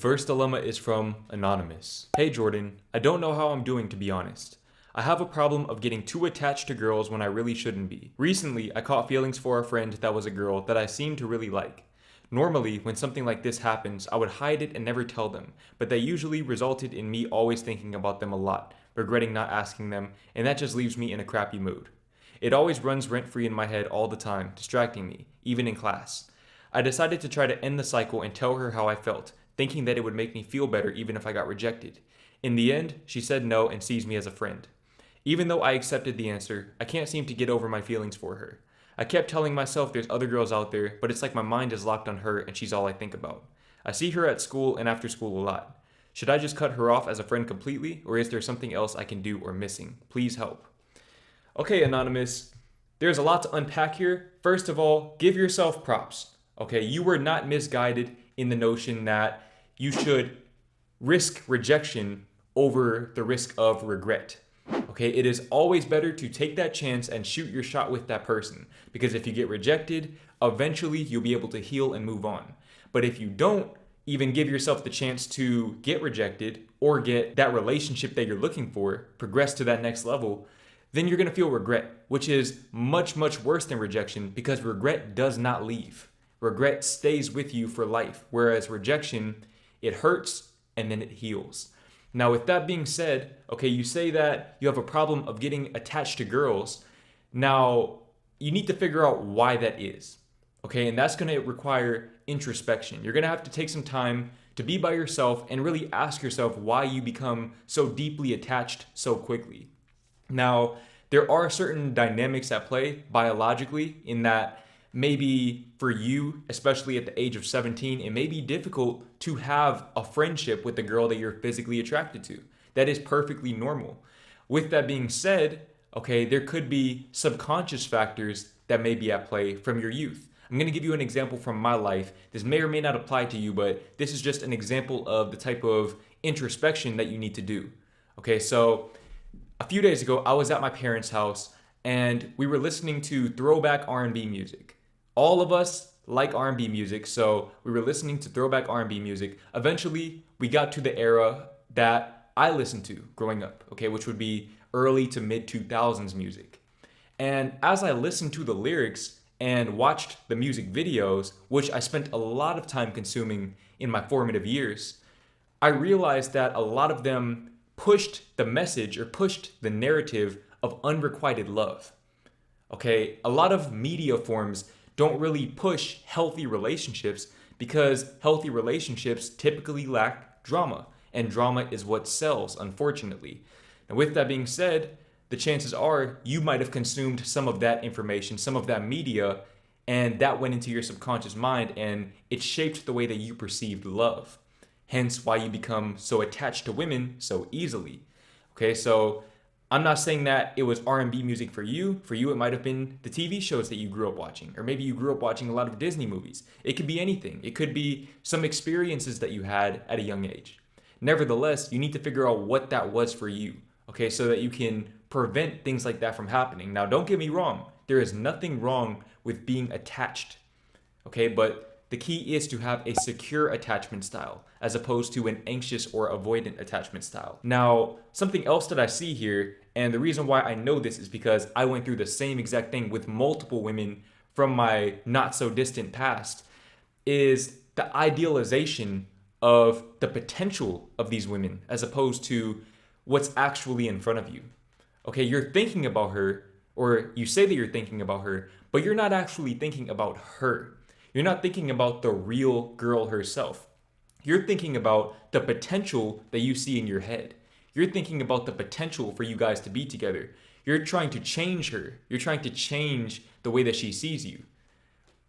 first dilemma is from Anonymous. Hey Jordan, I don't know how I'm doing to be honest. I have a problem of getting too attached to girls when I really shouldn't be. Recently, I caught feelings for a friend that was a girl that I seemed to really like. Normally, when something like this happens, I would hide it and never tell them, but that usually resulted in me always thinking about them a lot, regretting not asking them, and that just leaves me in a crappy mood. It always runs rent-free in my head all the time, distracting me, even in class. I decided to try to end the cycle and tell her how I felt, thinking that it would make me feel better even if I got rejected. In the end, she said no and sees me as a friend. Even though I accepted the answer, I can't seem to get over my feelings for her. I kept telling myself there's other girls out there, but it's like my mind is locked on her and she's all I think about. I see her at school and after school a lot. Should I just cut her off as a friend completely, or is there something else I can do or missing? Please help. Okay, Anonymous, there's a lot to unpack here. First of all, give yourself props. Okay, you were not misguided in the notion that you should risk rejection over the risk of regret. Okay, it is always better to take that chance and shoot your shot with that person, because if you get rejected, eventually you'll be able to heal and move on. But if you don't even give yourself the chance to get rejected or get that relationship that you're looking for, progress to that next level, then you're going to feel regret, which is much, much worse than rejection, because regret does not leave. Regret stays with you for life, whereas rejection, it hurts and then it heals. Now, with that being said, okay, you say that you have a problem of getting attached to girls. Now, you need to figure out why that is, okay? And that's going to require introspection. You're going to have to take some time to be by yourself and really ask yourself why you become so deeply attached so quickly. Now, there are certain dynamics at play biologically in that maybe for you, especially at the age of 17, it may be difficult to have a friendship with the girl that you're physically attracted to. That is perfectly normal. With that being said, okay, there could be subconscious factors that may be at play from your youth. I'm going to give you an example from my life. This may or may not apply to you, but this is just an example of the type of introspection that you need to do. Okay, so a few days ago, I was at my parents' house and we were listening to throwback R&B music. All of us like R&B music, so we were listening to throwback R&B music. Eventually, we got to the era that I listened to growing up, okay, which would be early to mid 2000s music. And as I listened to the lyrics and watched the music videos, which I spent a lot of time consuming in my formative years, I realized that a lot of them pushed the message or pushed the narrative of unrequited love. Okay, a lot of media forms don't really push healthy relationships because healthy relationships typically lack drama, and drama is what sells, unfortunately. And with that being said, the chances are you might have consumed some of that information, some of that media, and that went into your subconscious mind and it shaped the way that you perceived love. Hence why you become so attached to women so easily. Okay, so I'm not saying that it was R&B music for you. For you, it might have been the TV shows that you grew up watching, or maybe you grew up watching a lot of Disney movies. It could be anything. It could be some experiences that you had at a young age. Nevertheless, you need to figure out what that was for you, okay, so that you can prevent things like that from happening. Now, don't get me wrong. There is nothing wrong with being attached, okay, but the key is to have a secure attachment style as opposed to an anxious or avoidant attachment style. Now, something else that I see here, and the reason why I know this is because I went through the same exact thing with multiple women from my not so distant past, is the idealization of the potential of these women as opposed to what's actually in front of you. Okay, you're thinking about her, or you say that you're thinking about her, but you're not actually thinking about her. You're not thinking about the real girl herself. You're thinking about the potential that you see in your head. You're thinking about the potential for you guys to be together. You're trying to change her. You're trying to change the way that she sees you.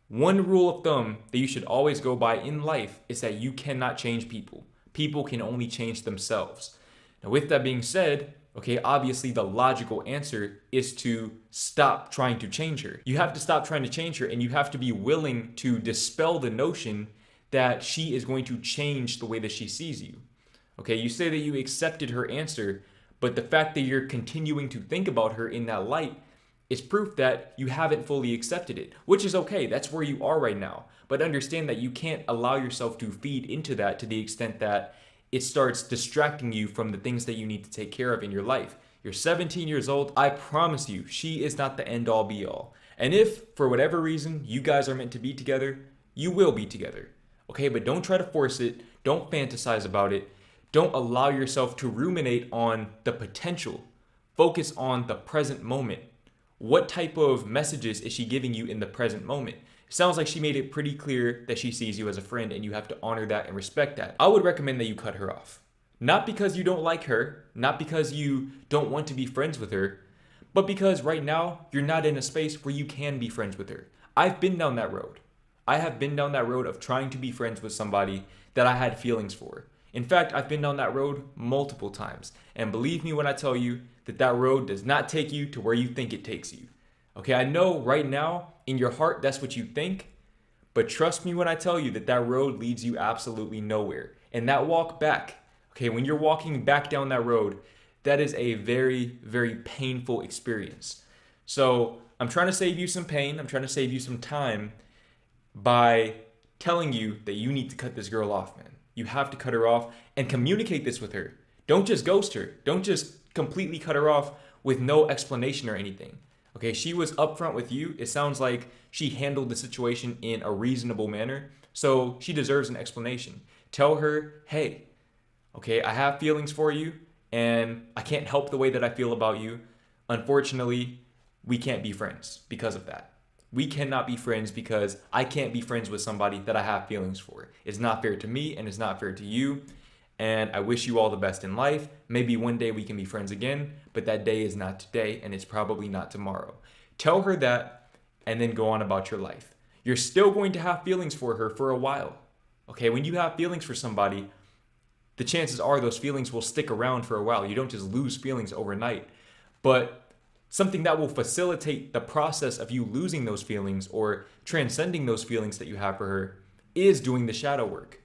One rule of thumb that you should always go by in life is that you cannot change people. People can only change themselves. Now, with that being said, okay, obviously the logical answer is to stop trying to change her. You have to stop trying to change her, and you have to be willing to dispel the notion that she is going to change the way that she sees you. Okay, you say that you accepted her answer, but the fact that you're continuing to think about her in that light It's proof that you haven't fully accepted it, which is okay. That's where you are right now. But understand that you can't allow yourself to feed into that to the extent that it starts distracting you from the things that you need to take care of in your life. You're 17 years old. I promise you, she is not the end all be all. And if, for whatever reason, you guys are meant to be together, you will be together. Okay, but don't try to force it. Don't fantasize about it. Don't allow yourself to ruminate on the potential. Focus on the present moment. What type of messages is she giving you in the present moment? It sounds like she made it pretty clear that she sees you as a friend, and you have to honor that and respect that. I would recommend that you cut her off. Not because you don't like her, not because you don't want to be friends with her, but because right now you're not in a space where you can be friends with her. I've been down that road. I have been down that road of trying to be friends with somebody that I had feelings for. In fact, I've been down that road multiple times. And believe me when I tell you that that road does not take you to where you think it takes you. Okay, I know right now in your heart that's what you think, but trust me when I tell you that that road leads you absolutely nowhere. And that walk back, okay, when you're walking back down that road, that is a very, very painful experience. So I'm trying to save you some pain. I'm trying to save you some time by telling you that you need to cut this girl off, man. You have to cut her off and communicate this with her. Don't just ghost her. Don't just completely cut her off with no explanation or anything. Okay, she was upfront with you. It sounds like she handled the situation in a reasonable manner, so she deserves an explanation. Tell her, hey, okay, I have feelings for you, and I can't help the way that I feel about you. Unfortunately, we can't be friends because of that. We cannot be friends because I can't be friends with somebody that I have feelings for. It's not fair to me, and it's not fair to you. And I wish you all the best in life. Maybe one day we can be friends again, but that day is not today, and it's probably not tomorrow. Tell her that, and then go on about your life. You're still going to have feelings for her for a while. Okay, when you have feelings for somebody, the chances are those feelings will stick around for a while. You don't just lose feelings overnight. But something that will facilitate the process of you losing those feelings or transcending those feelings that you have for her is doing the shadow work.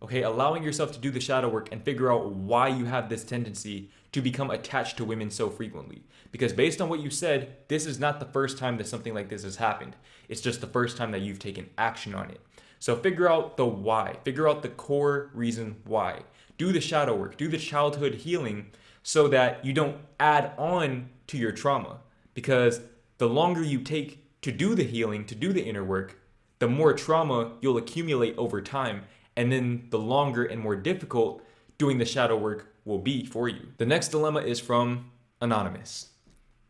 Okay, allowing yourself to do the shadow work and figure out why you have this tendency to become attached to women so frequently. Because based on what you said, this is not the first time that something like this has happened. It's just the first time that you've taken action on it. So figure out the why. Figure out the core reason why. Do the shadow work. Do the childhood healing so that you don't add on to your trauma. Because the longer you take to do the healing, to do the inner work, the more trauma you'll accumulate over time. And then the longer and more difficult doing the shadow work will be for you. The next dilemma is from Anonymous.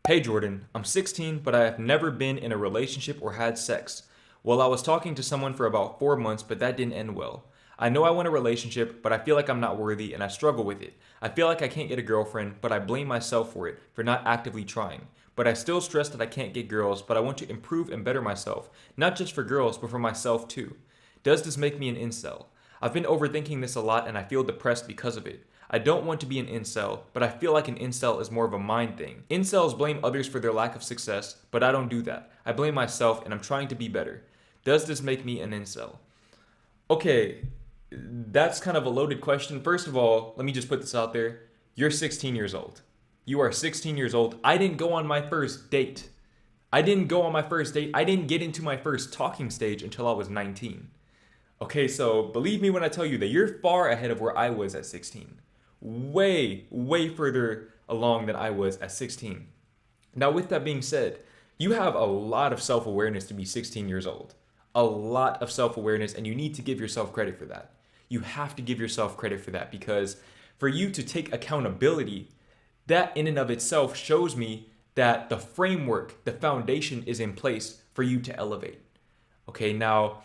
Hey Jordan, I'm 16, but I have never been in a relationship or had sex. Well, I was talking to someone for about 4 months, but that didn't end well. I know I want a relationship, but I feel like I'm not worthy and I struggle with it. I feel like I can't get a girlfriend, but I blame myself for it, for not actively trying. But I still stress that I can't get girls, but I want to improve and better myself, not just for girls, but for myself too. Does this make me an incel? I've been overthinking this a lot and I feel depressed because of it. I don't want to be an incel, but I feel like an incel is more of a mind thing. Incels blame others for their lack of success, but I don't do that. I blame myself and I'm trying to be better. Does this make me an incel? Okay, that's kind of a loaded question. First of all, let me just put this out there. You're 16 years old. You are 16 years old. I didn't go on my first date. I didn't get into my first talking stage until I was 19. Okay, so believe me when I tell you that you're far ahead of where I was at 16. Way, way further along than I was at 16. Now, with that being said, you have a lot of self-awareness to be 16 years old. A lot of self-awareness, and you need to give yourself credit for that. You have to give yourself credit for that because for you to take accountability, that in and of itself shows me that the framework, the foundation is in place for you to elevate. Okay, now,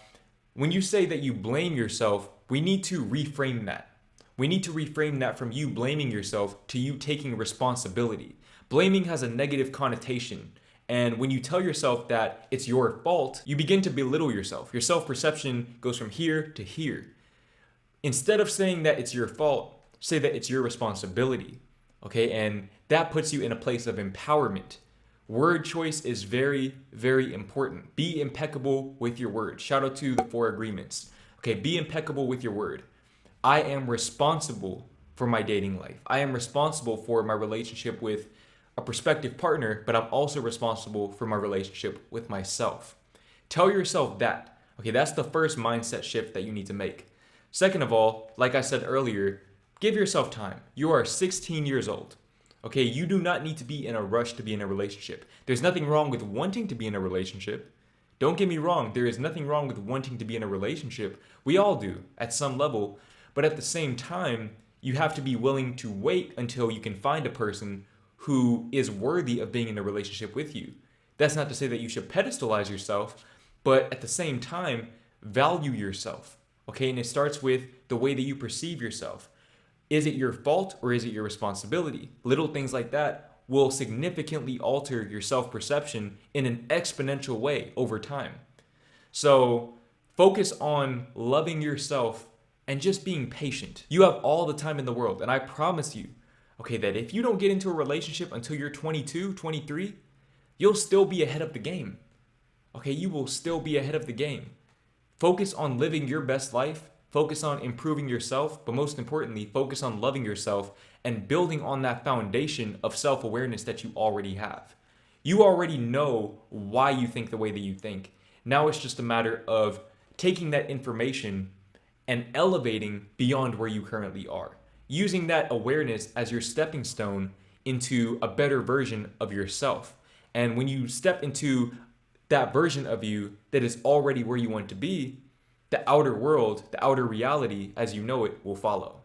when you say that you blame yourself, we need to reframe that. We need to reframe that from you blaming yourself to you taking responsibility. Blaming has a negative connotation. And when you tell yourself that it's your fault, you begin to belittle yourself. Your self-perception goes from here to here. Instead of saying that it's your fault, say that it's your responsibility. Okay, and that puts you in a place of empowerment. Word choice is very, very important. Be impeccable with your word. Shout out to the 4 agreements. Okay, be impeccable with your word. I am responsible for my dating life. I am responsible for my relationship with a prospective partner, but I'm also responsible for my relationship with myself. Tell yourself that. Okay, that's the first mindset shift that you need to make. Second of all, like I said earlier, give yourself time. You are 16 years old. Okay, you do not need to be in a rush to be in a relationship. There's nothing wrong with wanting to be in a relationship. Don't get me wrong, there is nothing wrong with wanting to be in a relationship. We all do at some level. But at the same time, you have to be willing to wait until you can find a person who is worthy of being in a relationship with you. That's not to say that you should pedestalize yourself, but at the same time, value yourself. Okay, and it starts with the way that you perceive yourself. Is it your fault or is it your responsibility? Little things like that will significantly alter your self perception in an exponential way over time. So focus on loving yourself and just being patient. You have all the time in the world. And I promise you, okay, that if you don't get into a relationship until you're 22, 23, you'll still be ahead of the game. Okay, you will still be ahead of the game. Focus on living your best life. Focus on improving yourself, but most importantly, focus on loving yourself and building on that foundation of self-awareness that you already have. You already know why you think the way that you think. Now it's just a matter of taking that information and elevating beyond where you currently are. Using that awareness as your stepping stone into a better version of yourself. And when you step into that version of you that is already where you want to be, the outer world, the outer reality as you know it will follow.